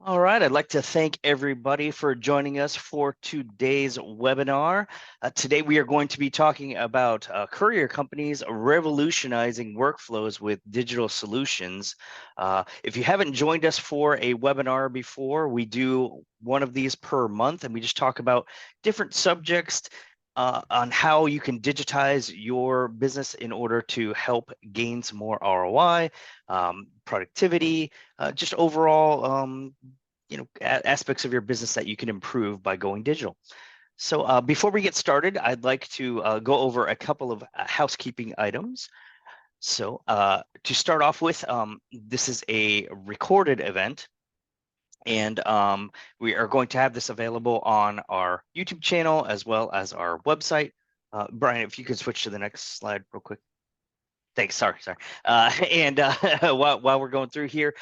All right, I'd like to thank everybody for joining us for today's webinar. Today we are going to be talking about courier companies revolutionizing workflows with digital solutions. If you haven't joined us for a webinar before, we do one of these per month, and we just talk about different subjects on how you can digitize your business in order to help gain some more ROI, productivity, just overall, aspects of your business that you can improve by going digital. So before we get started, I'd like to go over a couple of housekeeping items. So to start off with, this is a recorded event. And we are going to have this available on our YouTube channel as well as our website. Brian, if you could switch to the next slide real quick. Thanks. Sorry. And while we're going through here,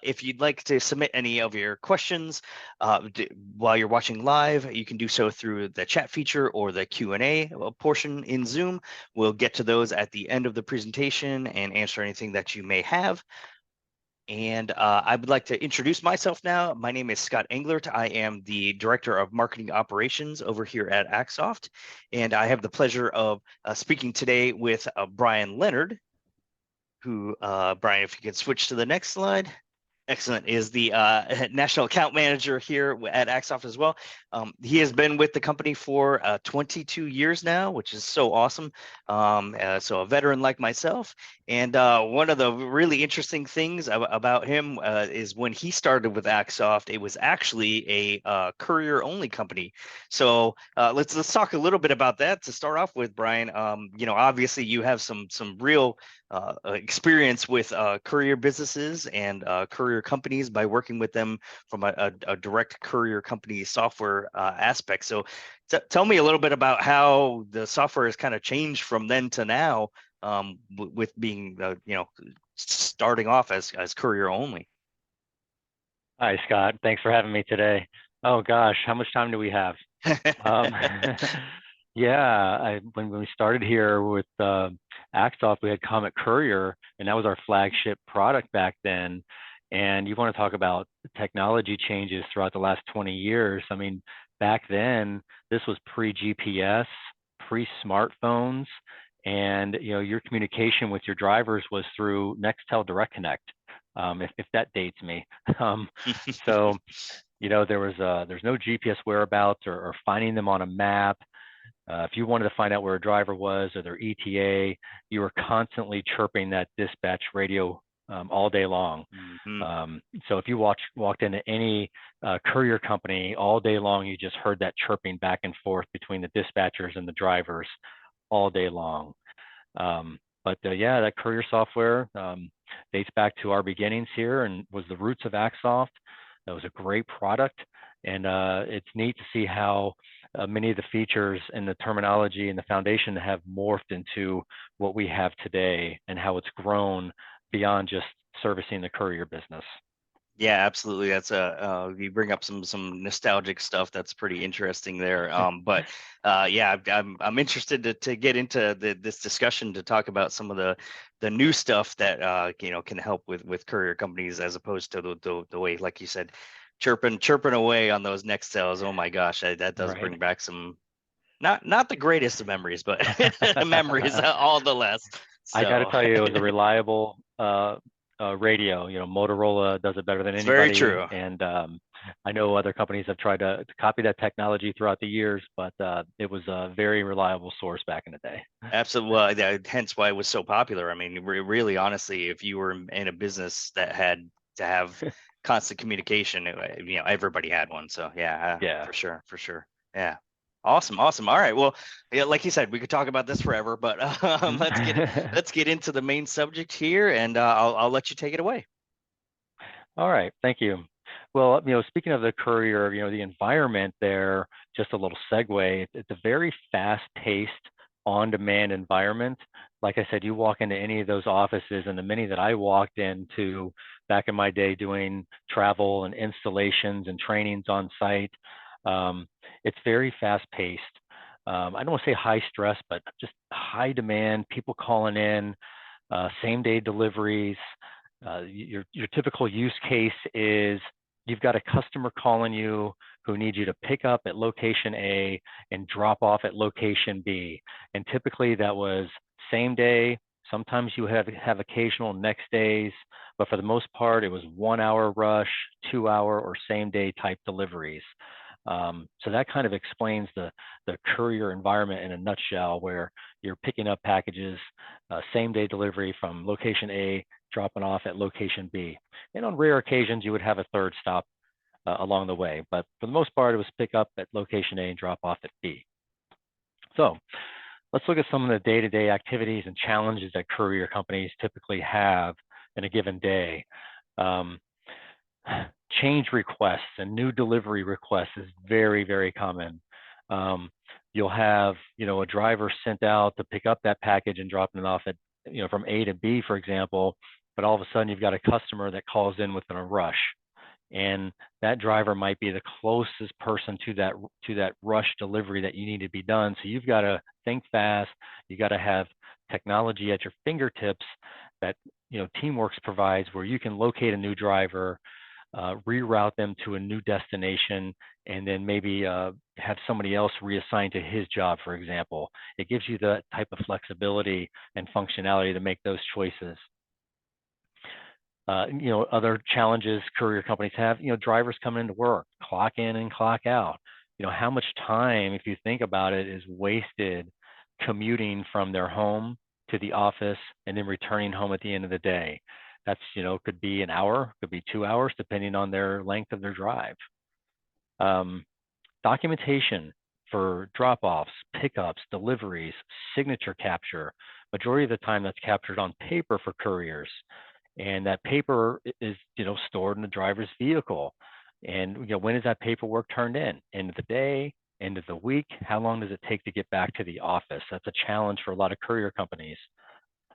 if you'd like to submit any of your questions while you're watching live, you can do so through the chat feature or the Q&A portion in Zoom. We'll get to those at the end of the presentation and answer anything that you may have. And I would like to introduce myself now. My name is Scott Englert. I am the Director of Marketing Operations over here at Axsoft. And I have the pleasure of speaking today with Brian Leonard, who, Brian, if you could switch to the next slide. Excellent, is the National Account Manager here at Axsoft as well. He has been with the company for 22 years now, which is so awesome. So a veteran like myself. And one of the really interesting things about him is when he started with Axsoft, it was actually a courier-only company. So let's talk a little bit about that to start off with, Brian. Obviously you have some real experience with courier businesses and courier companies by working with them from a direct courier company software aspect. So tell me a little bit about how the software has kind of changed from then to now with being, starting off as courier only. Hi, Scott. Thanks for having me today. Oh gosh, how much time do we have? Um, yeah, when we started here with Axoff, we had Comet Courier, and that was our flagship product back then. And you want to talk about technology changes throughout the last 20 years. I mean, back then, this was pre-GPS, pre-smartphones, and your communication with your drivers was through Nextel Direct Connect, if that dates me. So there's no GPS whereabouts or finding them on a map. If you wanted to find out where a driver was or their ETA, you were constantly chirping that dispatch radio all day long. Mm-hmm. So if you walked into any courier company all day long, you just heard that chirping back and forth between the dispatchers and the drivers all day long. Yeah, that courier software dates back to our beginnings here and was the roots of Axsoft. That was a great product, and it's neat to see how many of the features and the terminology and the foundation have morphed into what we have today and how it's grown beyond just servicing the courier business. Yeah, absolutely. That's you bring up some nostalgic stuff that's pretty interesting there. Yeah, I'm interested to get into this discussion to talk about some of the new stuff that can help with courier companies as opposed to the way, like you said, chirping away on those Nextels. Oh my gosh, that does Right. bring back some not the greatest of memories, but memories all the less. I got to So tell you, it was a reliable radio. Motorola does it better than it's very anybody, true. and I know other companies have tried to copy that technology throughout the years, but it was a very reliable source back in the day. Absolutely. Well, hence why it was so popular. I mean, really, honestly, if you were in a business that had to have constant communication, everybody had one. So yeah, Yeah. for sure. Yeah. Awesome. All right. Well, yeah, like you said, we could talk about this forever, but let's get into the main subject here, and I'll let you take it away. All right. Thank you. Well, speaking of the courier, the environment there, just a little segue, it's a very fast-paced, on-demand environment. Like I said, you walk into any of those offices, and the many that I walked into back in my day doing travel and installations and trainings on site, it's very fast-paced. I don't want to say high stress, but just high demand, people calling in, same-day deliveries. Your typical use case is you've got a customer calling you who needs you to pick up at location A and drop off at location B. And typically that was same day. Sometimes you have occasional next days, but for the most part, it was 1 hour rush, 2 hour, or same day type deliveries. So that kind of explains the courier environment in a nutshell, where you're picking up packages, same day delivery from location A, dropping off at location B. And on rare occasions, you would have a third stop along the way. But for the most part, it was pick up at location A and drop off at B. So let's look at some of the day-to-day activities and challenges that courier companies typically have in a given day. Change requests and new delivery requests is very, very common. You'll have, a driver sent out to pick up that package and dropping it off at, from A to B, for example, but all of a sudden you've got a customer that calls in within a rush, and that driver might be the closest person to that rush delivery that you need to be done. So you've got to think fast. You got to have technology at your fingertips that Teamworks provides, where you can locate a new driver, reroute them to a new destination, and then maybe have somebody else reassigned to his job, for example. It gives you that type of flexibility and functionality to make those choices. Other challenges courier companies have, drivers coming into work, clock in and clock out. How much time, if you think about it, is wasted commuting from their home to the office and then returning home at the end of the day? That's, could be an hour, could be 2 hours, depending on their length of their drive. Documentation for drop-offs, pickups, deliveries, signature capture. Majority of the time that's captured on paper for couriers. And that paper is, stored in the driver's vehicle. And, when is that paperwork turned in? End of the day, end of the week? How long does it take to get back to the office? That's a challenge for a lot of courier companies.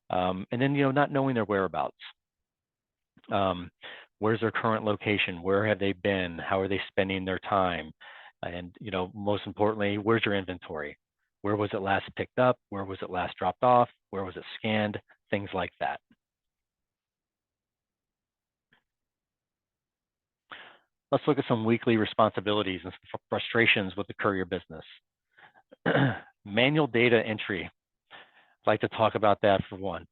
And then, not knowing their whereabouts. Where's their current location? Where have they been? How are they spending their time? And, most importantly, where's your inventory? Where was it last picked up? Where was it last dropped off? Where was it scanned? Things like that. Let's look at some weekly responsibilities and frustrations with the courier business. Manual data entry. I'd like to talk about that for once.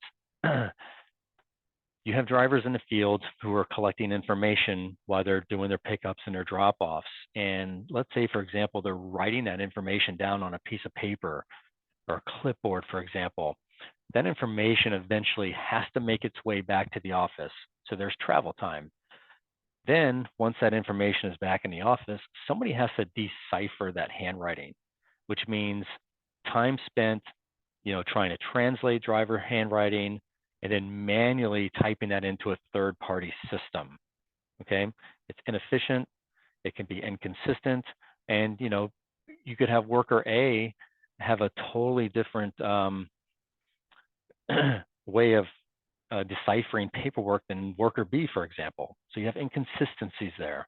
You have drivers in the field who are collecting information while they're doing their pickups and their drop-offs. And let's say, for example, they're writing that information down on a piece of paper or a clipboard, for example. That information eventually has to make its way back to the office. So there's travel time. Then once that information is back in the office, somebody has to decipher that handwriting, which means time spent, trying to translate driver handwriting and then manually typing that into a third-party system. Okay, it's inefficient, it can be inconsistent, and you could have worker A have a totally different way of deciphering paperwork than worker B, for example. So you have inconsistencies there.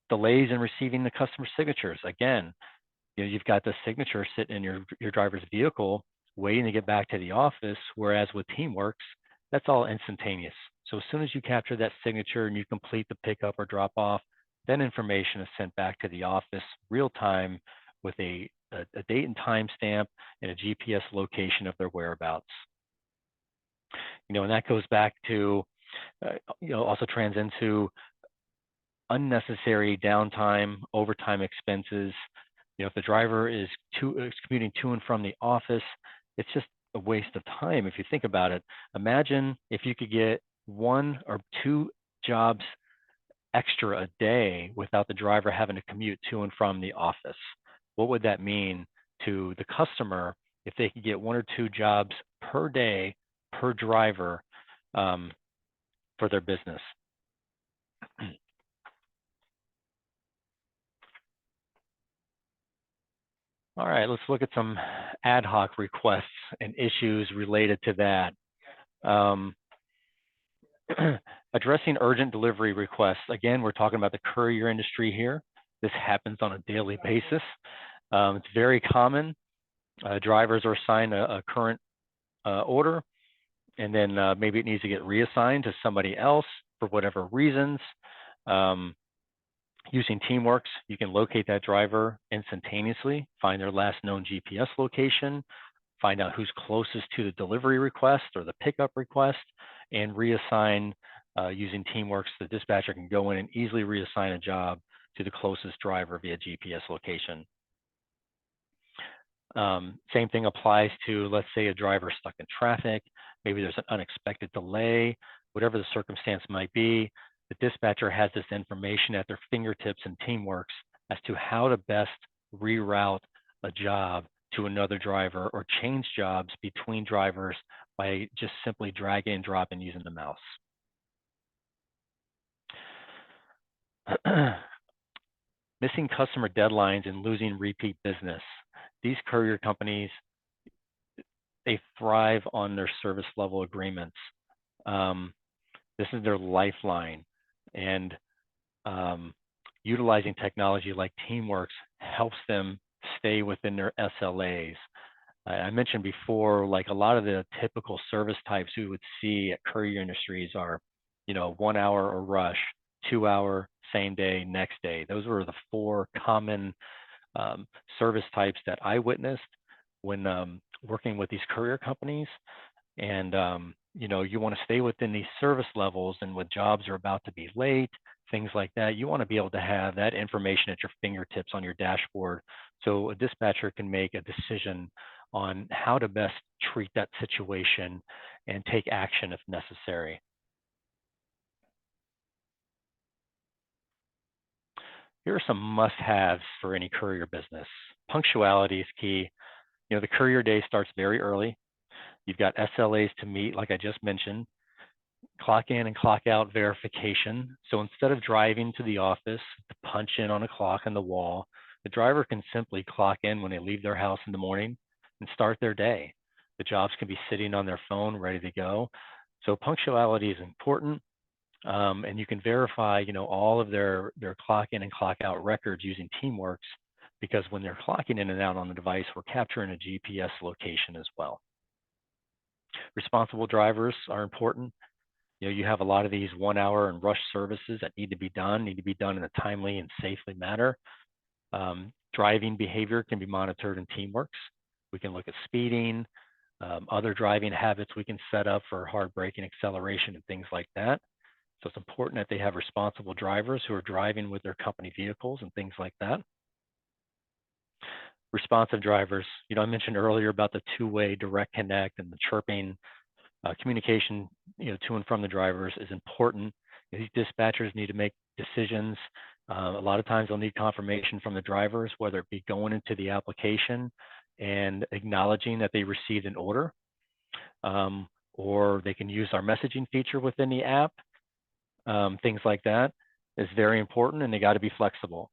Delays in receiving the customer signatures. Again, you've got the signature sitting in your driver's vehicle waiting to get back to the office, whereas with Teamworks, that's all instantaneous. So as soon as you capture that signature and you complete the pickup or drop off, then information is sent back to the office real time with a date and time stamp and a GPS location of their whereabouts. And that goes back to, also trans into unnecessary downtime, overtime expenses. If the driver is commuting to and from the office, it's just a waste of time. If you think about it, imagine if you could get 1 or 2 jobs extra a day without the driver having to commute to and from the office. What would that mean to the customer if they could get 1 or 2 jobs per day per driver for their business? All right, let's look at some ad hoc requests and issues related to that. Addressing urgent delivery requests. Again, we're talking about the courier industry here. This happens on a daily basis. It's very common. Drivers are assigned a current order, and then maybe it needs to get reassigned to somebody else. for whatever reasons. Using Teamworks, you can locate that driver instantaneously, find their last known GPS location, find out who's closest to the delivery request or the pickup request, and reassign using Teamworks. The dispatcher can go in and easily reassign a job to the closest driver via GPS location. Same thing applies to, let's say, a driver stuck in traffic. Maybe there's an unexpected delay, whatever the circumstance might be. The dispatcher has this information at their fingertips in Teamworks as to how to best reroute a job to another driver or change jobs between drivers by just simply dragging and dropping using the mouse. Missing customer deadlines and losing repeat business. These courier companies, they thrive on their service level agreements. This is their lifeline. And utilizing technology like Teamworks helps them stay within their SLAs. I mentioned before, like a lot of the typical service types we would see at courier industries are, 1 hour or rush, 2 hour, same day, next day. Those were the 4 common service types that I witnessed when working with these courier companies. And you want to stay within these service levels, and when jobs are about to be late, things like that, you want to be able to have that information at your fingertips on your dashboard, so a dispatcher can make a decision on how to best treat that situation and take action if necessary. Here are some must-haves for any courier business. Punctuality is key. The courier day starts very early. You've got SLAs to meet, like I just mentioned. Clock in and clock out verification. So instead of driving to the office to punch in on a clock on the wall, the driver can simply clock in when they leave their house in the morning and start their day. The jobs can be sitting on their phone ready to go. So punctuality is important. And you can verify, all of their clock in and clock out records using Teamworks, because when they're clocking in and out on the device, we're capturing a GPS location as well. Responsible drivers are important. You have a lot of these 1 hour and rush services that need to be done in a timely and safely manner. Driving behavior can be monitored in Teamworks. We can look at speeding, other driving habits we can set up for hard braking, acceleration, and things like that. So it's important that they have responsible drivers who are driving with their company vehicles and things like that. Responsive drivers, I mentioned earlier about the 2-way direct connect and the chirping. Communication, to and from the drivers is important. These dispatchers need to make decisions. A lot of times they'll need confirmation from the drivers, whether it be going into the application and acknowledging that they received an order, or they can use our messaging feature within the app. Things like that is very important, and they got to be flexible.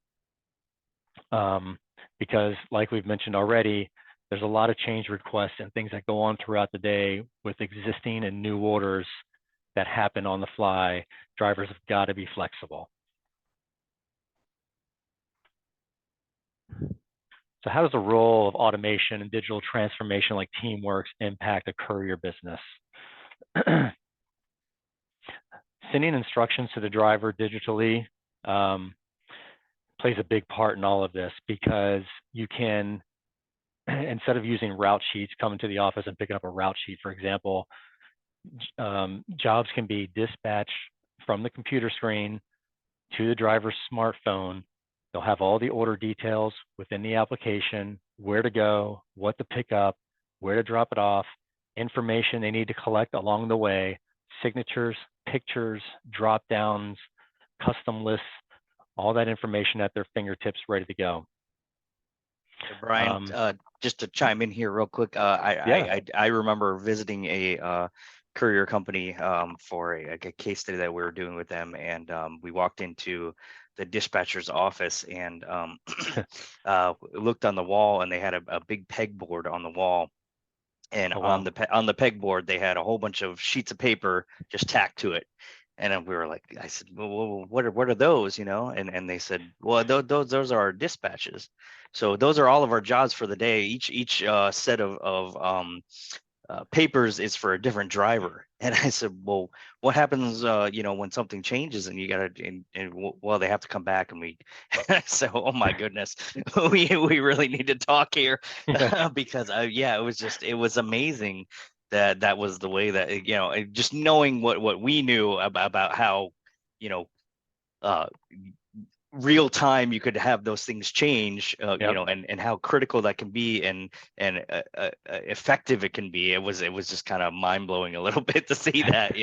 Because like we've mentioned already, there's a lot of change requests and things that go on throughout the day with existing and new orders that happen on the fly. Drivers have got to be flexible. So how does the role of automation and digital transformation like Teamworks impact a courier business? Sending instructions to the driver digitally plays a big part in all of this, because you can, instead of using route sheets, coming to the office and picking up a route sheet, for example, jobs can be dispatched from the computer screen to the driver's smartphone. They'll have all the order details within the application, where to go, what to pick up, where to drop it off, information they need to collect along the way, signatures, pictures, drop downs, custom lists, all that information at their fingertips ready to go. Hey, Brian, just to chime in here real quick, I remember visiting a courier company for a case study that we were doing with them, and we walked into the dispatcher's office and looked on the wall, and they had a big pegboard on the wall, and on the pegboard they had a whole bunch of sheets of paper just tacked to it. And we were like, I said, well, what are those, And they said, well, those are our dispatches. So those are all of our jobs for the day. Each set of papers is for a different driver. And I said, well, what happens, when something changes and you got to, well, they have to come back and we, so, oh my goodness, we really need to talk here Yeah. because yeah, it was amazing that was the way that, just knowing what we knew about how, you know, uh, real time you could have those things change, Yep. and how critical that can be and effective it can be. It was just kind of mind blowing a little bit to see that,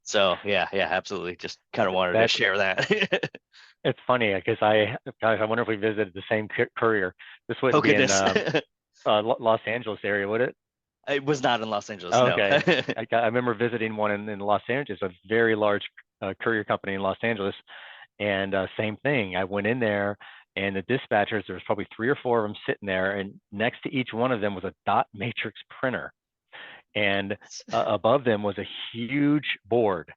so yeah, absolutely, just kind of wanted to That share that. it's funny because gosh, I wonder if we visited the same courier. This Oh wouldn't be in goodness. Los Angeles area, would it? It was not in Los Angeles, Oh, no. okay. I remember visiting one in Los Angeles, a very large courier company in Los Angeles, and same thing. I went in there, and the dispatchers, there was probably 3 or 4 of them sitting there, and next to each one of them was a dot matrix printer, and above them was a huge board,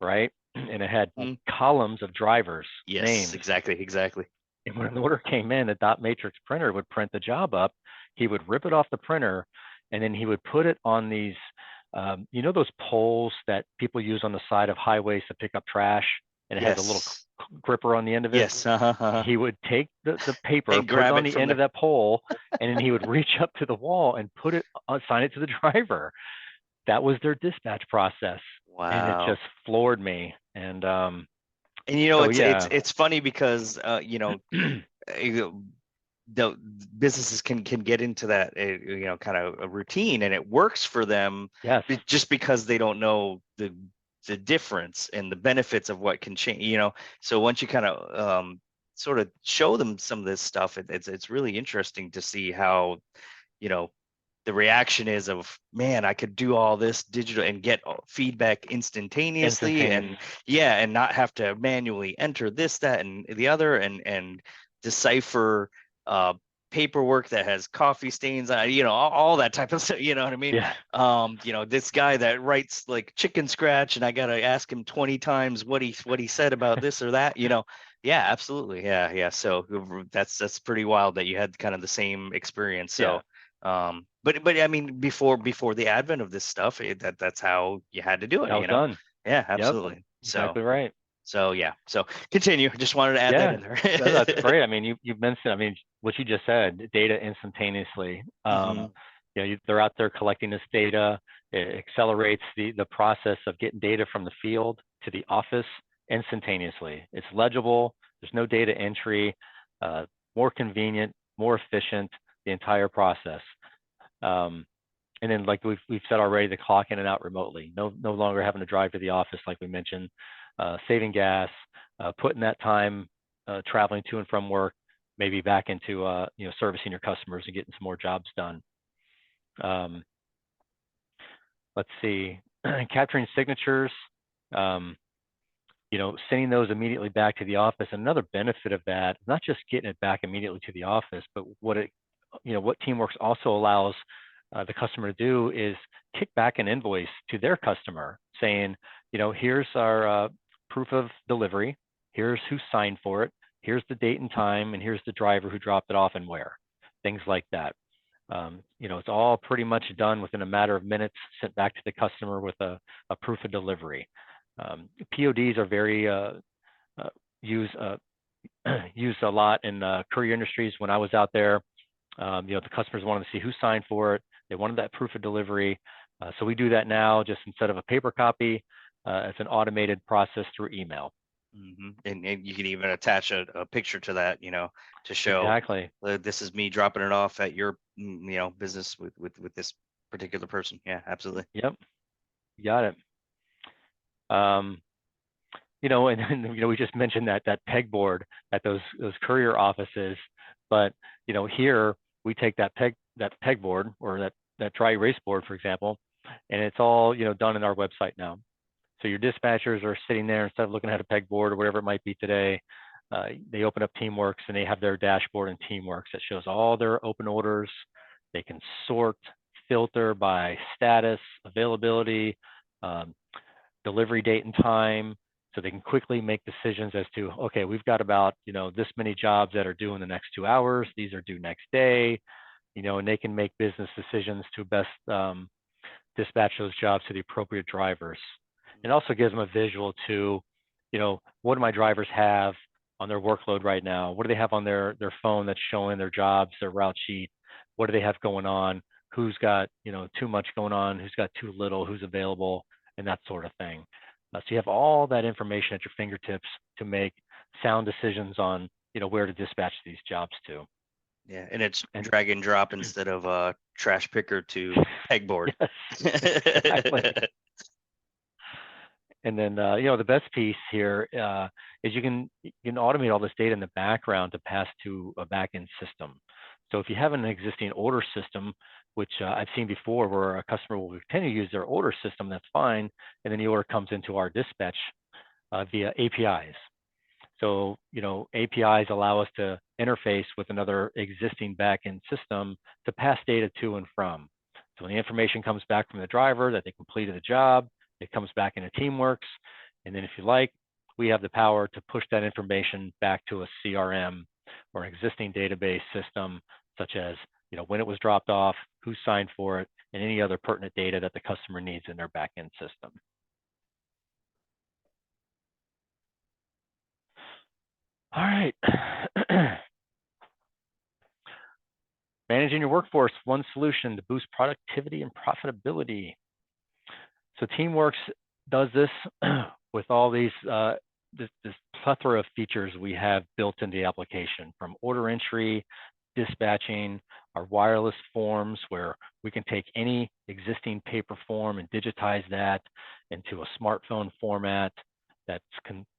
right? And it had Mm, columns of drivers' yes, names. exactly. And when an order came in, the dot matrix printer would print the job up. He would rip it off the printer, and then he would put it on these, those poles that people use on the side of highways to pick up trash, and it has a little Yes, gripper on the end of it. yes. Uh-huh. He would take the paper, And put it grab on it the from end of there. that pole, and then he would reach up to the wall and assign it to the driver. That was their dispatch process, and it Wow. just floored me. And And so it's yeah, it's funny because uh, the businesses can get into that, kind of a routine, and it works for them, yes, just because they don't know the difference and the benefits of what can change, so once you kind of sort of show them some of this stuff, it's really interesting to see how, you know the reaction is of, man, I could do all this digital and get feedback instantaneously, instantaneous. and yeah, and not have to manually enter this, that, and the other, and decipher uh paperwork that has coffee stains on, all that type of stuff, you know what I mean? Yeah, This guy that writes like chicken scratch and I gotta ask him 20 times what he said about this or that, yeah, absolutely, yeah, so that's pretty wild that you had kind of the same experience. yeah, So but I mean, before the advent of this stuff, that's how you had to do it, that was done. yeah, Yep, absolutely. So exactly right. yeah, so continue, just wanted to add that Yeah, in that's there. great. I mean, you mentioned, I mean, what you just said, data instantaneously. Hmm. They're out there collecting this data. It accelerates the process of getting data from the field to the office instantaneously. It's legible. There's no data entry. Uh, More convenient, more efficient. The entire process. Um, and then, like we've said already, the clock in and out remotely. No longer having to drive to the office, like we mentioned. Saving gas, putting that time traveling to and from work, maybe back into servicing your customers and getting some more jobs done. Um, let's see, capturing signatures, um, sending those immediately back to the office. Another benefit of that, not just getting it back immediately to the office, but what Teamworks also allows the customer to do is kick back an invoice to their customer saying, here's our proof of delivery, here's who signed for it, here's the date and time, and here's the driver who dropped it off and where, things like that. It's all pretty much done within a matter of minutes, sent back to the customer with a proof of delivery. PODs are very uh, used used a lot in courier industries. When I was out there, the customers wanted to see who signed for it. They wanted that proof of delivery. So we do that now, just instead of a paper copy, it's an automated process through email. And you can even attach a picture to that, to show, Exactly. this is me dropping it off at your, business with this particular person. Yeah, absolutely. Yep. You got it. Um, and we just mentioned that pegboard at those courier offices, but here we take that pegboard or that dry erase board, for example, and it's all done in our website now. So your dispatchers are sitting there instead of looking at a pegboard or whatever it might be today. They open up Teamworks and they have their dashboard in Teamworks that shows all their open orders. They can sort, filter by status, availability, um, delivery date and time, so they can quickly make decisions as to, okay, we've got about this many jobs that are due in the next 2 hours. These are due next day, and they can make business decisions to best dispatch those jobs to the appropriate drivers. It also gives them a visual to, what do my drivers have on their workload right now? What do they have on their phone that's showing their jobs, their route sheet? What do they have going on? Who's got, too much going on? Who's got too little? Who's available? And that sort of thing. So you have all that information at your fingertips to make sound decisions on, where to dispatch these jobs to. Yeah, and it's And drag and drop instead of trash picker to pegboard. yes, exactly. And then, the best piece here is you can automate all this data in the background to pass to a backend system. So if you have an existing order system, which I've seen before, where a customer will continue to use their order system, that's fine, and then the order comes into our dispatch via APIs. So, APIs allow us to interface with another existing backend system to pass data to and from. So when the information comes back from the driver that they completed the job, it comes back into Teamworks. And then if you like, we have the power to push that information back to a CRM or an existing database system, such as, when it was dropped off, who signed for it, and any other pertinent data that the customer needs in their backend system. All right. Managing your workforce, one solution to boost productivity and profitability. So Teamworks does this with all these this plethora of features we have built into the application, from order entry, dispatching, our wireless forms, where we can take any existing paper form and digitize that into a smartphone format that's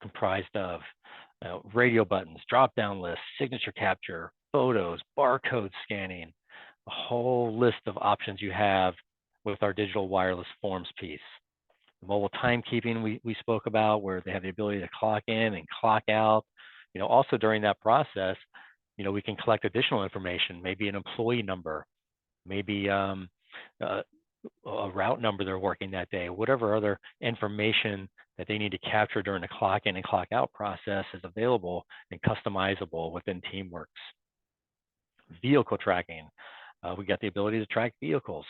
comprised of radio buttons, drop-down lists, signature capture, photos, barcode scanning, a whole list of options you have with our digital wireless forms piece. The mobile timekeeping we spoke about, where they have the ability to clock in and clock out. Also during that process, we can collect additional information, maybe an employee number, maybe a route number they're working that day, whatever other information that they need to capture during the clock in and clock out process is available and customizable within Teamworks. Vehicle tracking, we got the ability to track vehicles,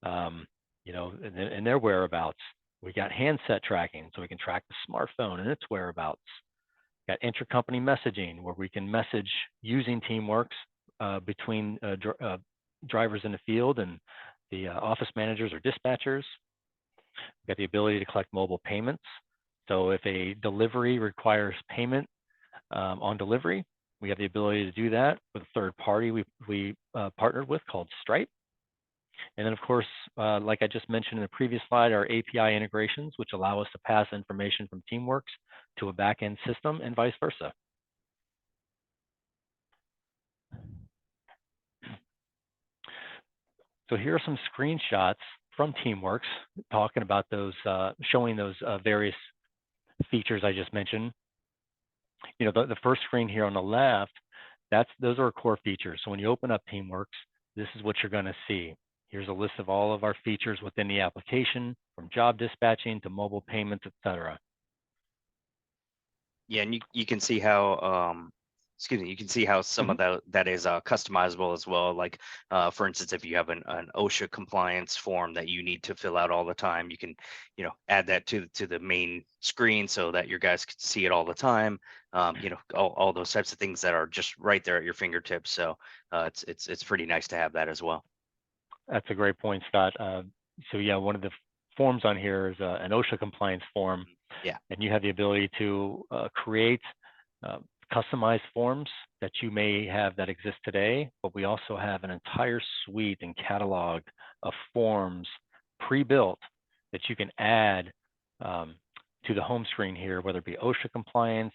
and their whereabouts. We got handset tracking, so we can track the smartphone and its whereabouts. Got intercompany messaging, where we can message using Teamworks between drivers in the field and the office managers or dispatchers. We've got the ability to collect mobile payments. So if a delivery requires payment on delivery, we have the ability to do that with a third party we partnered with called Stripe. And then, of course, like I just mentioned in the previous slide, our API integrations, which allow us to pass information from Teamworks to a backend system and vice versa. So here are some screenshots from Teamworks talking about those, showing those various features I just mentioned. The first screen here on the left, those are our core features. So when you open up Teamworks, this is what you're going to see. Here's a list of all of our features within the application, from job dispatching to mobile payments, etc. Yeah, and you can see how you can see how some of that is customizable as well. Like for instance, if you have an OSHA compliance form that you need to fill out all the time, you can add that to the main screen so that your guys can see it all the time. All those types of things that are just right there at your fingertips. So it's pretty nice to have that as well. That's a great point, Scott. So yeah, one of the forms on here is an OSHA compliance form. Yeah. And you have the ability to create customized forms that you may have that exist today, but we also have an entire suite and catalog of forms pre-built that you can add to the home screen here, whether it be OSHA compliance,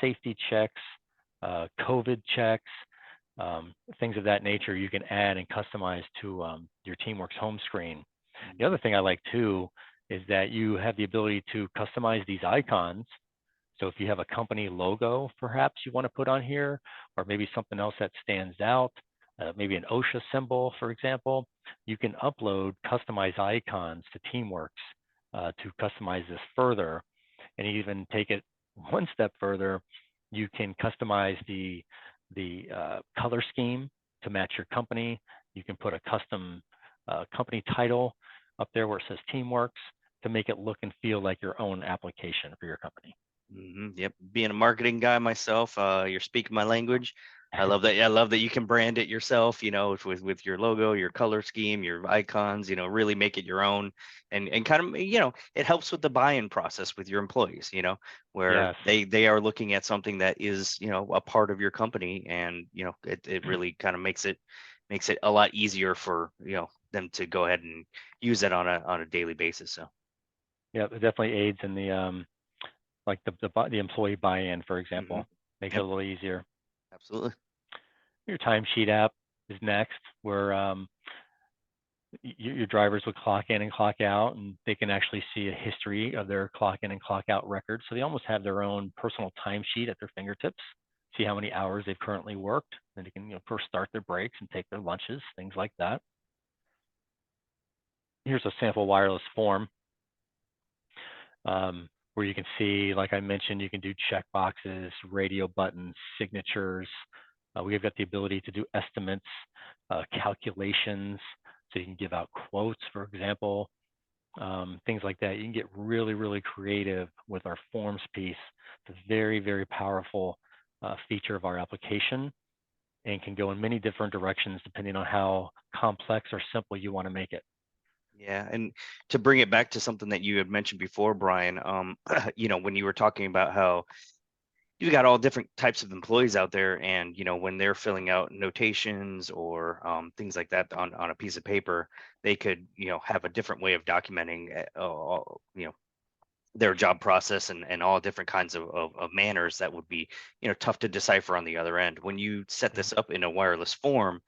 safety checks, COVID checks, things of that nature. You can add and customize to your Teamworks home screen. The other thing I like too is that you have the ability to customize these icons. So if you have a company logo, perhaps you want to put on here, or maybe something else that stands out, maybe an OSHA symbol, for example, you can upload customized icons to Teamworks to customize this further. And even take it one step further, you can customize the color scheme to match your company. You can put a custom company title up there where it says Teamworks to make it look and feel like your own application for your company. Yep. Being a marketing guy myself, you're speaking my language. I love that. I love that you can brand it yourself, with your logo, your color scheme, your icons, really make it your own, and kind of, it helps with the buy-in process with your employees, where Yes. they are looking at something that is, a part of your company, and it really kind of makes it a lot easier for, them to go ahead and use it on a daily basis. So. Yeah, it definitely aids in the like the employee buy-in, for Hmm. example, makes it a Yep. little easier. Absolutely. Your timesheet app is next, where your drivers would clock in and clock out, and they can actually see a history of their clock in and clock out records. So they almost have their own personal timesheet at their fingertips, see how many hours they've currently worked. Then they can, first start their breaks and take their lunches, things like that. Here's a sample wireless form where you can see, like I mentioned, you can do check boxes, radio buttons, signatures. We've got the ability to do estimates, calculations, so you can give out quotes, for example, things like that. You can get really, really creative with our forms piece. It's a very, very powerful feature of our application and can go in many different directions depending on how complex or simple you want to make it. Yeah, and to bring it back to something that you had mentioned before, Brian, when you were talking about how you got all different types of employees out there, and when they're filling out notations or things like that on a piece of paper, they could have a different way of documenting their job process, and all different kinds of manners that would be tough to decipher on the other end. When you set Yeah. this up in a wireless form,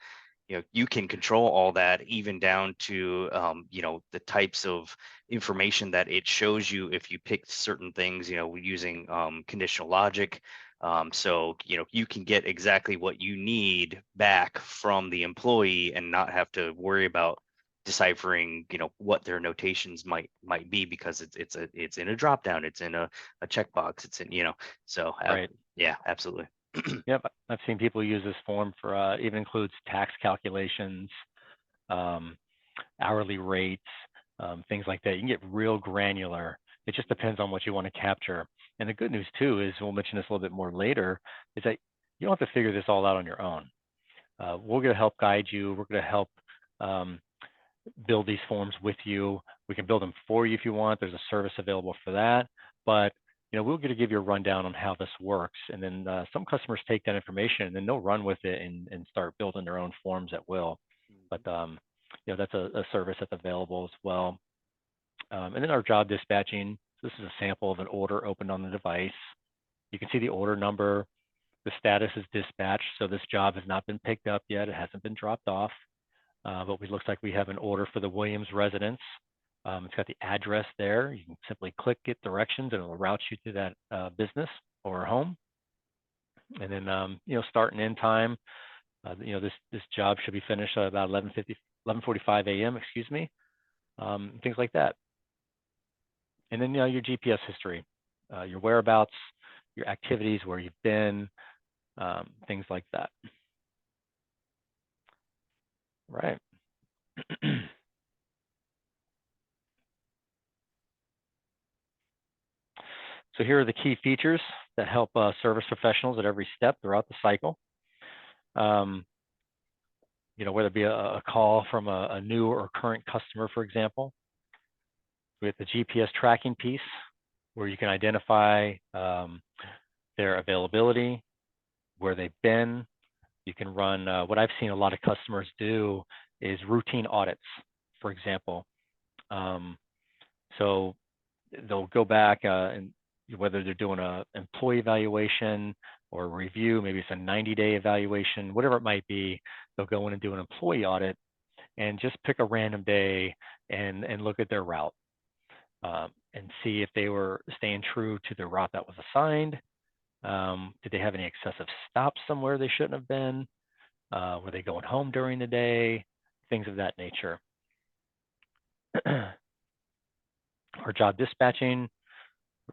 you can control all that, even down to the types of information that it shows you if you pick certain things, using conditional logic. So you can get exactly what you need back from the employee and not have to worry about deciphering what their notations might be, because it's in a drop down, it's in a checkbox, it's in so Right. yeah, absolutely. Yep. I've seen people use this form for even includes tax calculations, um, hourly rates, things like that. You can get real granular. It just depends on what you want to capture. And the good news too is, we'll mention this a little bit more later, is that you don't have to figure this all out on your own. We're going to help guide you. We're going to help um, build these forms with you. We can build them for you if you want. There's a service available for that. But we're going to give you a rundown on how this works. And then some customers take that information and then they'll run with it and start building their own forms at will. But that's a service that's available as well. And then our job dispatching. This is a sample of an order opened on the device. You can see the order number. The status is dispatched, so this job has not been picked up yet. It hasn't been dropped off. But it looks like we have an order for the Williams residence. It's got the address there. You can simply click get directions and it'll route you to that business or home. And then start and end time. This job should be finished at about 11:45 a.m. Excuse me. Things like that. And then your GPS history, your whereabouts, your activities, where you've been, things like that. Right. So here are the key features that help service professionals at every step throughout the cycle. Um, whether it be a call from a new or current customer, for example. We have the GPS tracking piece, where you can identify their availability, where they've been. You can run, what I've seen a lot of customers do is routine audits, for example. So they'll go back and whether they're doing a employee evaluation or a review, maybe it's a 90-day evaluation, whatever it might be, they'll go in and do an employee audit and just pick a random day and look at their route and see if they were staying true to the route that was assigned. Did they have any excessive stops somewhere they shouldn't have been? Were they going home during the day? Things of that nature. Our job dispatching,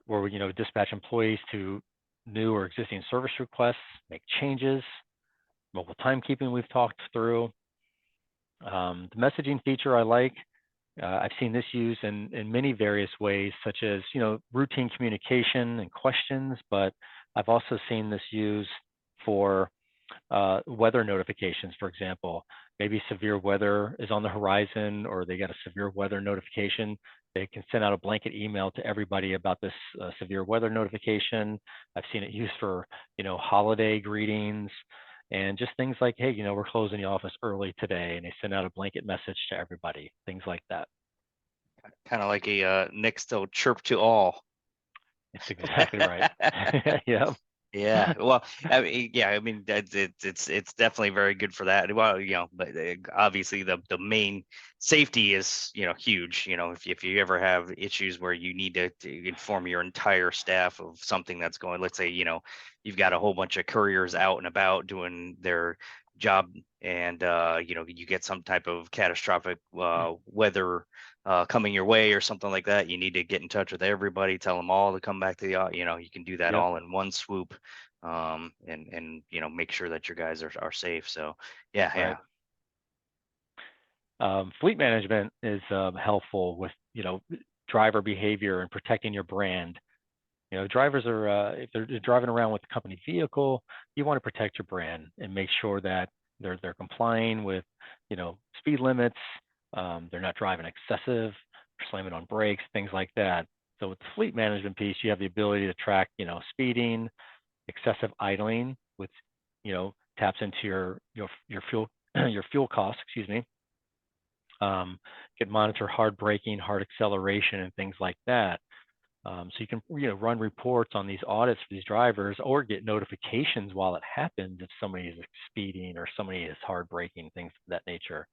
where we dispatch employees to new or existing service requests, make changes. Mobile timekeeping we've talked through. The messaging feature I like. I've seen this used in many various ways, such as routine communication and questions, but I've also seen this used for weather notifications, for example. Maybe severe weather is on the horizon, or they get a severe weather notification. They can send out a blanket email to everybody about this severe weather notification. I've seen it used for, holiday greetings and just things like, hey, we're closing the office early today, and they send out a blanket message to everybody, things like that. Kind of like a Nextel chirp to all. It's exactly right. Yeah, Yeah, well, I mean, yeah, I mean, it's definitely very good for that. Well, but obviously the main safety is huge. If you ever have issues where you need to inform your entire staff of something that's going, let's say you've got a whole bunch of couriers out and about doing their job, and you get some type of catastrophic weather coming your way or something like that, you need to get in touch with everybody, tell them all to come back to the, you can do that yep, all in one swoop, and make sure that your guys are safe. So yeah, right. yeah. Fleet management is helpful with driver behavior and protecting your brand. Drivers are if they're driving around with the company vehicle, you want to protect your brand and make sure that they're complying with speed limits. They're not driving excessive, slamming on brakes, things like that. So with the fleet management piece, you have the ability to track speeding, excessive idling, which taps into your fuel your fuel costs, excuse me. Can monitor hard braking, hard acceleration, and things like that. So you can run reports on these audits for these drivers, or get notifications while it happens if somebody is speeding or somebody is hard braking, things of that nature.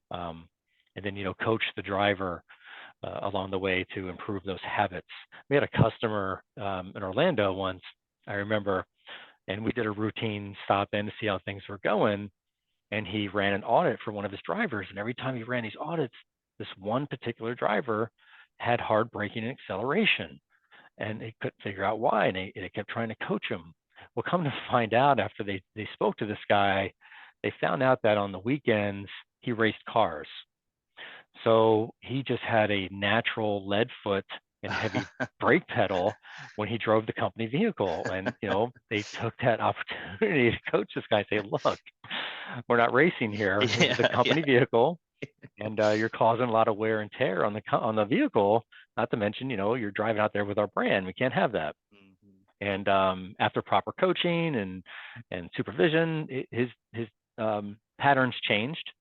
Um, and then coach the driver along the way to improve those habits. We had a customer in Orlando once, I remember, and we did a routine stop in to see how things were going. And he ran an audit for one of his drivers. And every time he ran these audits, this one particular driver had hard braking and acceleration. And they couldn't figure out why. And they kept trying to coach him. Well, come to find out after they spoke to this guy, they found out that on the weekends, he raced cars. So he just had a natural lead foot and heavy brake pedal when he drove the company vehicle. And, they took that opportunity to coach this guy, say, look, we're not racing here. This is a Yeah, yeah. company vehicle, and you're causing a lot of wear and tear on the vehicle. Not to mention, you're driving out there with our brand. We can't have that. Mhm. And after proper coaching and supervision, his patterns changed,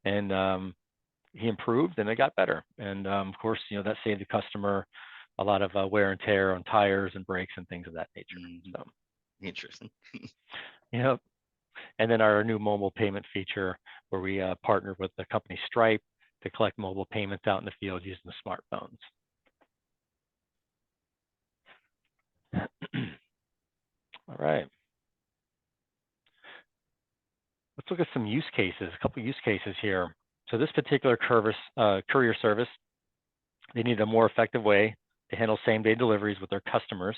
and he improved, and it got better. And of course, that saved the customer a lot of wear and tear on tires and brakes and things of that nature. Mhm. So, Interesting. yeah. And then our new mobile payment feature, where we partnered with the company Stripe to collect mobile payments out in the field using the smartphones. All right. Let's look at some use cases, a couple use cases here. So this particular courier service, they need a more effective way to handle same-day deliveries with their customers.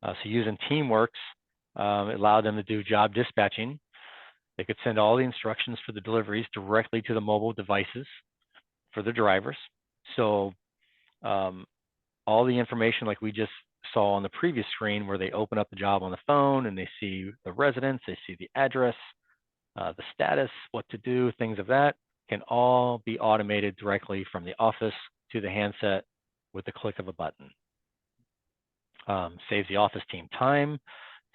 So using Teamworks, it allowed them to do job dispatching. They could send all the instructions for the deliveries directly to the mobile devices for the drivers. So all the information like we just saw on the previous screen, where they open up the job on the phone and they see the residence, they see the address, the status, what to do, things of that, can all be automated directly from the office to the handset with the click of a button. Saves the office team time,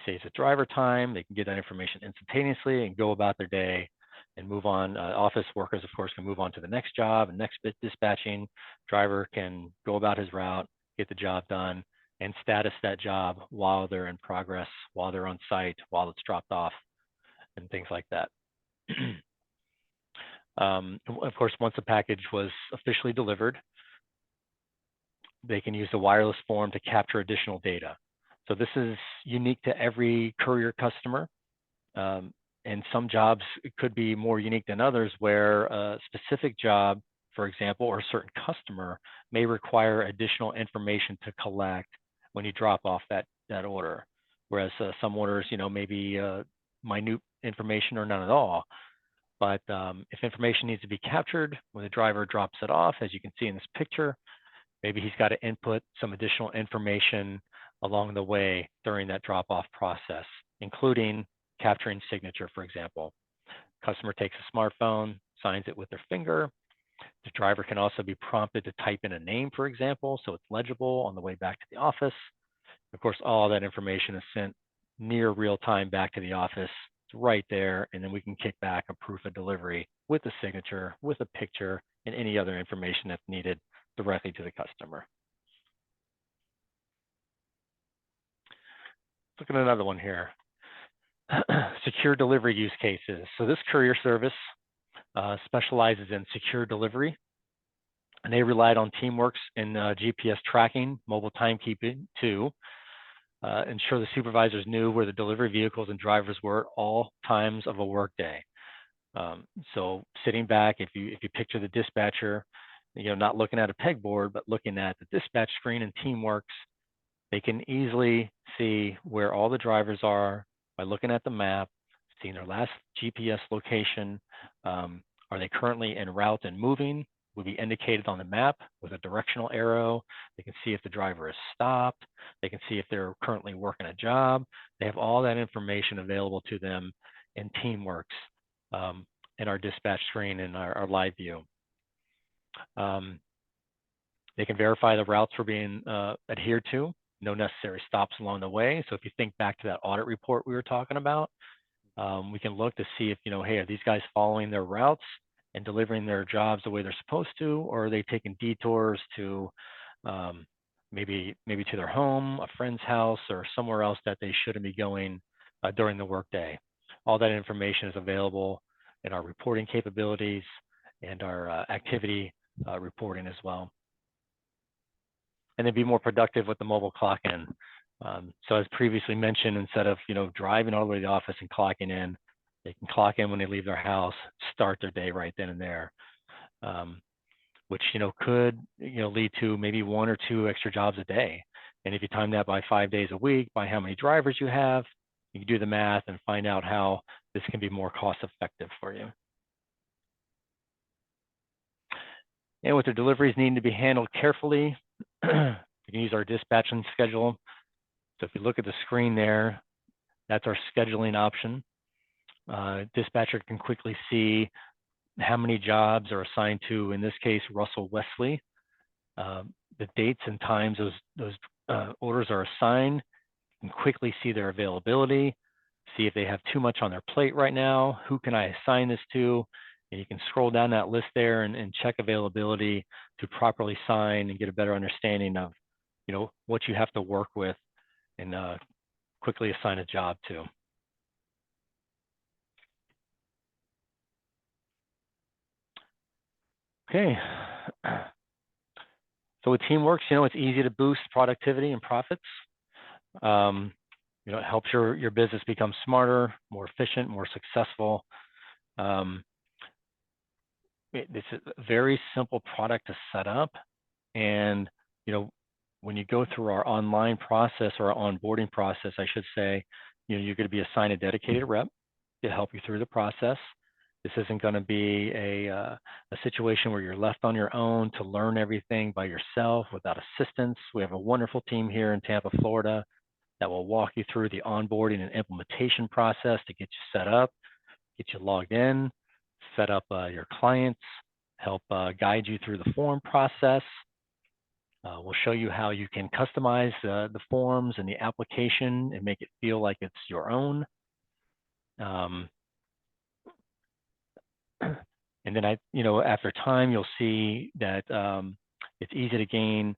saves the driver time. They can get that information instantaneously and go about their day and move on. Office workers, of course, can move on to the next job and next bit dispatching. Driver can go about his route, get the job done, and status that job while they're in progress, while they're on site, while it's dropped off, and things like that. Of course, once the package was officially delivered, they can use the wireless form to capture additional data. So this is unique to every courier customer. And some jobs could be more unique than others, where a specific job, for example, or a certain customer may require additional information to collect when you drop off that order. Whereas some orders, maybe minute information or none at all. But if information needs to be captured when the driver drops it off, as you can see in this picture, maybe he's got to input some additional information along the way during that drop-off process, including capturing signature, for example. Customer takes a smartphone, signs it with their finger. The driver can also be prompted to type in a name, for example, so it's legible on the way back to the office. Of course, all that information is sent near real time back to the office. It's right there, and then we can kick back a proof of delivery with a signature, with a picture, and any other information that's needed directly to the customer. Look at another one here. Secure delivery use cases. So this courier service specializes in secure delivery, and they relied on Teamworks and GPS tracking, mobile timekeeping to ensure the supervisors knew where the delivery vehicles and drivers were at all times of a workday. So sitting back, if you picture the dispatcher, not looking at a pegboard, but looking at the dispatch screen in Teamworks, they can easily see where all the drivers are by looking at the map, seeing their last GPS location. Are they currently en route and moving? Will be indicated on the map with a directional arrow. They can see if the driver is stopped. They can see if they're currently working a job. They have all that information available to them in Teamworks in our dispatch screen and our live view. They can verify the routes we're being adhered to, no necessary stops along the way. So if you think back to that audit report we were talking about, we can look to see if, hey, are these guys following their routes and delivering their jobs the way they're supposed to, or are they taking detours to maybe to their home, a friend's house, or somewhere else that they shouldn't be going during the workday? All that information is available in our reporting capabilities and our activity reporting as well. And then be more productive with the mobile clock in. So as previously mentioned, instead of driving all the way to the office and clocking in, they can clock in when they leave their house, start their day right then and there, which could lead to maybe 1 or 2 extra jobs a day. And if you time that by 5 days a week, by how many drivers you have, you can do the math and find out how this can be more cost effective for you. And with the deliveries needing to be handled carefully, you can use our dispatching schedule. So if you look at the screen there, that's our scheduling option. Dispatcher can quickly see how many jobs are assigned to, in this case, Russell Wesley. The dates and times those orders are assigned. You can quickly see their availability, see if they have too much on their plate right now. Who can I assign this to? And you can scroll down that list there and check availability to properly sign and get a better understanding of, what you have to work with and quickly assign a job to. Okay. So with Teamworks, it's easy to boost productivity and profits. It helps your business become smarter, more efficient, more successful. It's a very simple product to set up. And, when you go through our online process or our onboarding process, I should say, you're going to be assigned a dedicated rep to help you through the process. This isn't going to be a situation where you're left on your own to learn everything by yourself without assistance. We have a wonderful team here in Tampa, Florida, that will walk you through the onboarding and implementation process to get you set up, get you logged in, set up your clients, help guide you through the form process. We'll show you how you can customize the forms and the application and make it feel like it's your own. And then after time, you'll see that it's easy to gain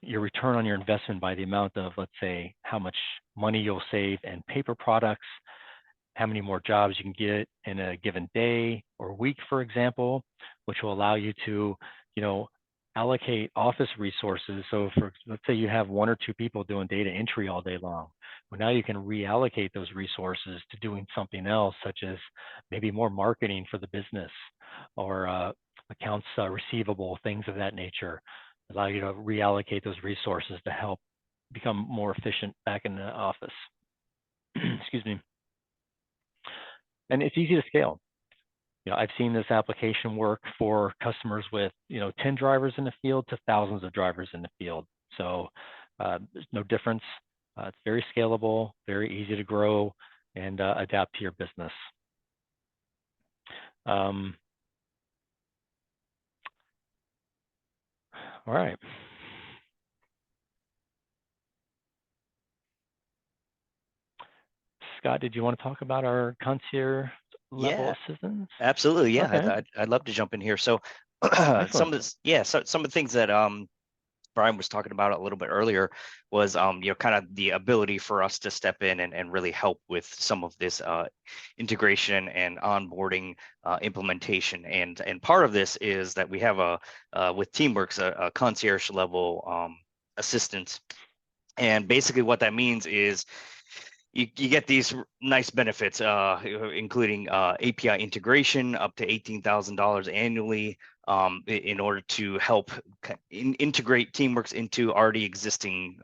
your return on your investment by the amount of, let's say, how much money you'll save in paper products, how many more jobs you can get in a given day or week, for example, which will allow you to, allocate office resources. So let's say you have 1 or 2 people doing data entry all day long. Well, now you can reallocate those resources to doing something else, such as maybe more marketing for the business or accounts receivable, things of that nature. Allow you to reallocate those resources to help become more efficient back in the office. Excuse me. And it's easy to scale. I've seen this application work for customers with 10 drivers in the field to thousands of drivers in the field. So there's no difference. It's very scalable, very easy to grow and adapt to your business. All right. Scott, did you want to talk about our concierge level Yeah, assistance? absolutely. Yeah, Okay, I'd love to jump in here. So excellent. some of the things that Brian was talking about a little bit earlier was kind of the ability for us to step in and really help with some of this integration and onboarding implementation. And part of this is that we have with Teamworks a concierge level assistance. And basically what that means is you get these nice benefits, including API integration up to $18,000 annually, in order to help integrate Teamworks into already existing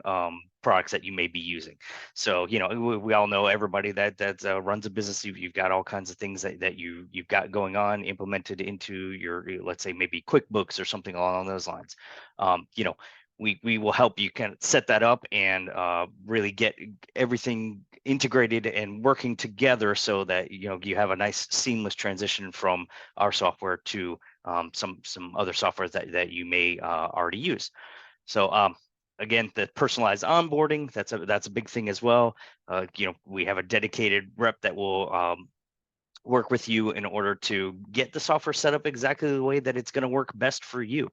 products that you may be using. So, we all know everybody that runs a business. You've got all kinds of things that you've got going on implemented into let's say maybe QuickBooks or something along those lines. We will help you kind of set that up and really get everything integrated and working together so that you have a nice seamless transition from our software to some other software that you may already use. So again, the personalized onboarding, that's a big thing as well. We have a dedicated rep that will work with you in order to get the software set up exactly the way that it's going to work best for you.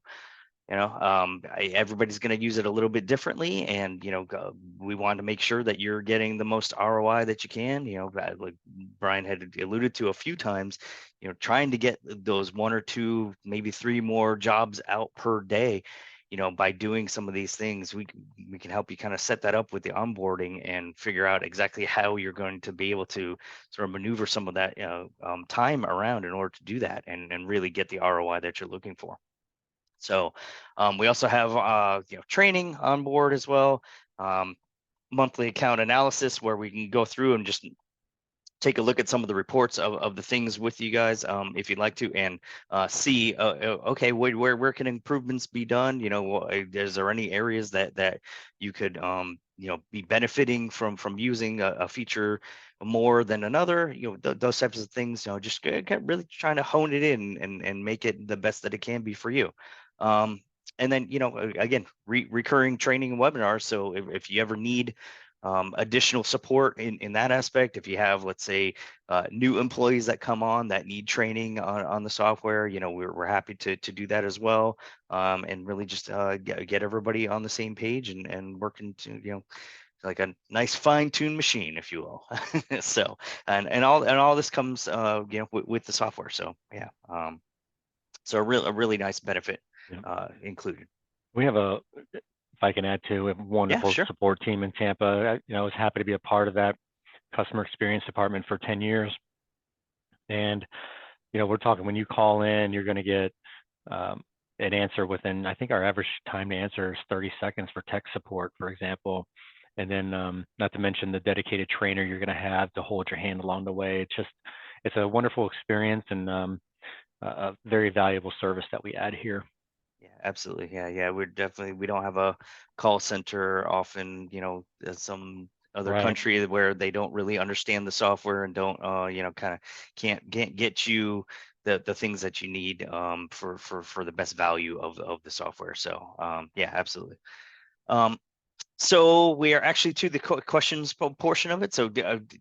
Everybody's going to use it a little bit differently, and we want to make sure that you're getting the most ROI that you can. Like Brian had alluded to a few times, trying to get those one or two, maybe three more jobs out per day. By doing some of these things, we can help you kind of set that up with the onboarding and figure out exactly how you're going to be able to sort of maneuver some of that time around in order to do that and really get the ROI that you're looking for. So we also have training on board as well, monthly account analysis where we can go through and just take a look at some of the reports of the things with you guys, if you'd like to, and see, okay, where can improvements be done? Is there any areas that you could be benefiting from using a feature more than another? Those types of things. Just really trying to hone it in and make it the best that it can be for you. And then again, recurring training and webinars. So if you ever need additional support in that aspect, if you have, let's say, new employees that come on that need training on the software, we're happy to do that as well, and really just get everybody on the same page and working to like a nice fine-tuned machine, if you will. So and all this comes with the software. So yeah, so a really nice benefit Yeah. included. We have if I can add to, we have a Yeah, wonderful sure. support team in Tampa. I was happy to be a part of that customer experience department for 10 years. And, we're talking when you call in, you're going to get an answer within, I think our average time to answer is 30 seconds for tech support, for example. And then not to mention the dedicated trainer you're going to have to hold your hand along the way. It's a wonderful experience and a very valuable service that we add here. Yeah, absolutely. Yeah. We don't have a call center often, as some other Right. country where they don't really understand the software and don't, kind of can't get you the things that you need for the best value of the software. So yeah, absolutely. Um, so we are actually to the questions portion of it. So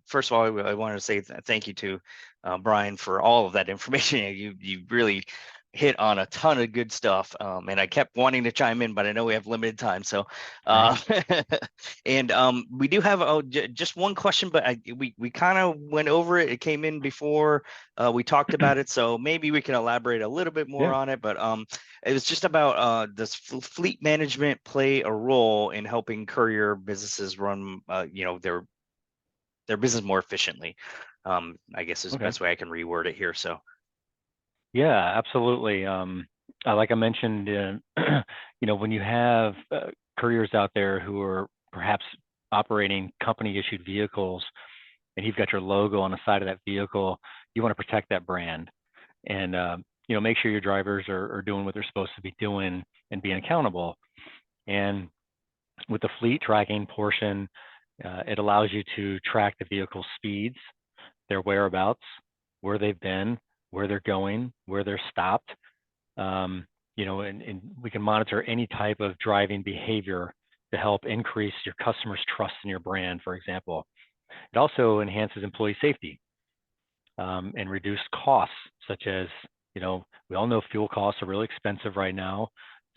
first of all, I wanted to say thank you to Brian for all of that information. You really hit on a ton of good stuff, and I kept wanting to chime in, but I know we have limited time. So, Right. and we do have just one question, but we kind of went over it. It came in before we talked about it, so maybe we can elaborate a little bit more Yeah. on it. But it was just about does fleet management play a role in helping courier businesses run, their business more efficiently? I guess is the Okay. best way I can reword it here. So Yeah, absolutely. Like I mentioned, when you have couriers out there who are perhaps operating company-issued vehicles, and you've got your logo on the side of that vehicle, you want to protect that brand. and make sure your drivers are doing what they're supposed to be doing and being accountable. And with the fleet tracking portion, it allows you to track the vehicle speeds, their whereabouts, where they've been, where they're going, where they're stopped. And we can monitor any type of driving behavior to help increase your customers' trust in your brand, for example. It also enhances employee safety and reduce costs, such as, we all know fuel costs are really expensive right now.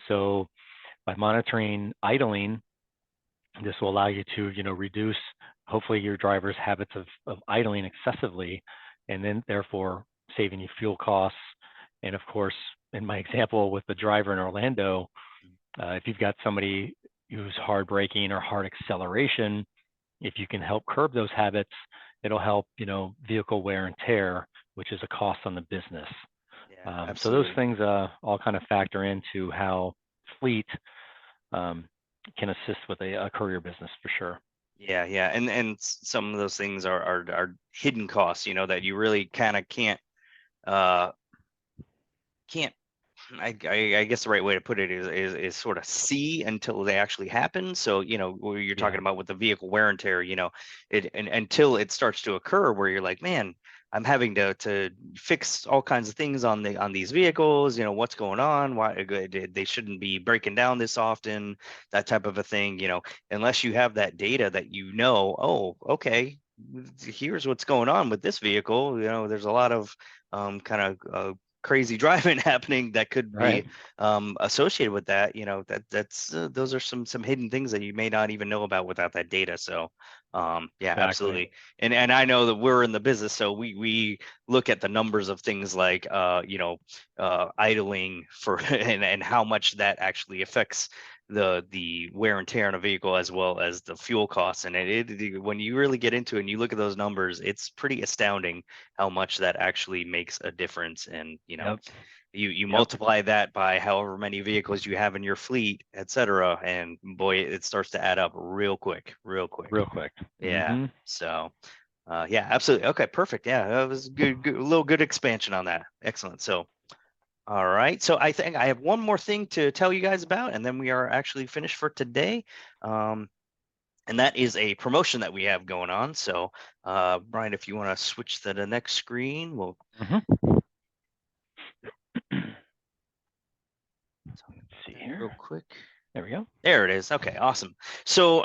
So by monitoring idling, this will allow you to, reduce hopefully your driver's habits of idling excessively, and then therefore saving you fuel costs. And of course, in my example with the driver in Orlando, if you've got somebody who's hard braking or hard acceleration, if you can help curb those habits, it'll help, vehicle wear and tear, which is a cost on the business. Yeah, So those absolutely. things all kind of factor into how fleet can assist with a courier business for sure. Yeah, yeah, and some of those things are hidden costs, that you really kind of uh can't I guess the right way to put it is sort of see until they actually happen. So, where you're talking Yeah, about with the vehicle wear and tear, it and until it starts to occur where you're like, man, I'm having to fix all kinds of things on these vehicles. What's going on? Why they shouldn't be breaking down this often? That type of a thing. Unless you have that data that oh, okay, here's what's going on with this vehicle. There's a lot of kind of crazy driving happening that could right. be associated with that. That's those are some hidden things that you may not even know about without that data. So yeah, Exactly. absolutely. And I know that we're in the business, so we look at the numbers of things like idling for and how much that actually affects the wear and tear on a vehicle as well as the fuel costs. And when you really get into it and you look at those numbers, it's pretty astounding how much that actually makes a difference. And Yep. you Yep. multiply that by however many vehicles you have in your fleet, etc., and boy, it starts to add up real quick, real quick. Real quick. Yeah. Mm-hmm. So yeah, absolutely. Okay, perfect. Yeah, that was a little good expansion on that. Excellent. So all right. So I think I have one more thing to tell you guys about, and then we are actually finished for today. Um, and that is a promotion that we have going on. So, Brian, if you want to switch to the next screen, we'll Mm-hmm. tell you about See that here. real quick. There we go. There it is. Okay, awesome. So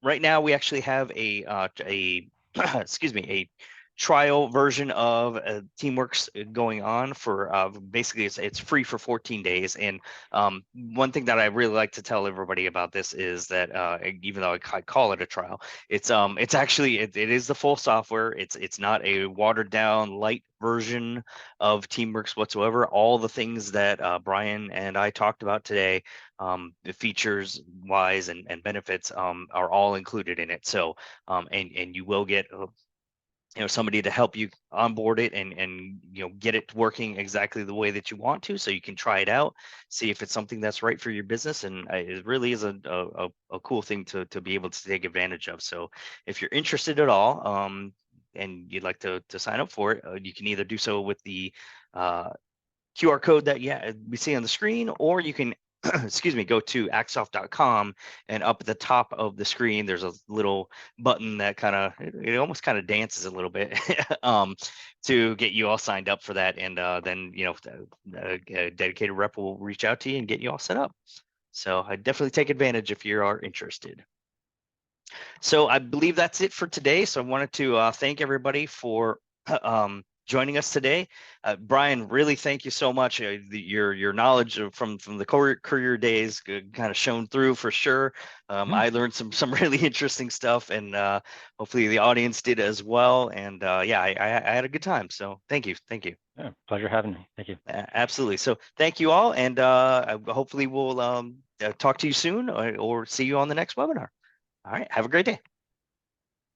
right now we actually have a excuse me, a trial version of Teamworks going on for basically it's free for 14 days. And one thing that I really like to tell everybody about this is that even though I call it a trial, it's actually it is the full software. It's not a watered down light version of Teamworks whatsoever. All the things that Brian and I talked about today, the features wise and benefits are all included in it. So and you will get somebody to help you onboard it and get it working exactly the way that you want to, so you can try it out, see if it's something that's right for your business. And it really is a cool thing to be able to take advantage of. So if you're interested at all, and you'd like to sign up for it, you can either do so with the uh, QR code that we see on the screen, or you can excuse me, go to axoff.com, and up at the top of the screen there's a little button that it almost kind of dances a little bit to get you all signed up for that. And then a dedicated rep will reach out to you and get you all set up. So I definitely take advantage if you are interested. So I believe that's it for today. So I wanted to thank everybody for joining us today. Brian, really thank you so much. Your knowledge from the Courier days kind of shone through for sure. Mm-hmm. I learned some really interesting stuff, and hopefully the audience did as well. And yeah, I had a good time. So thank you, thank you. Yeah, pleasure having me. Thank you. Absolutely. So thank you all, and hopefully we'll talk to you soon, or see you on the next webinar. All right. Have a great day.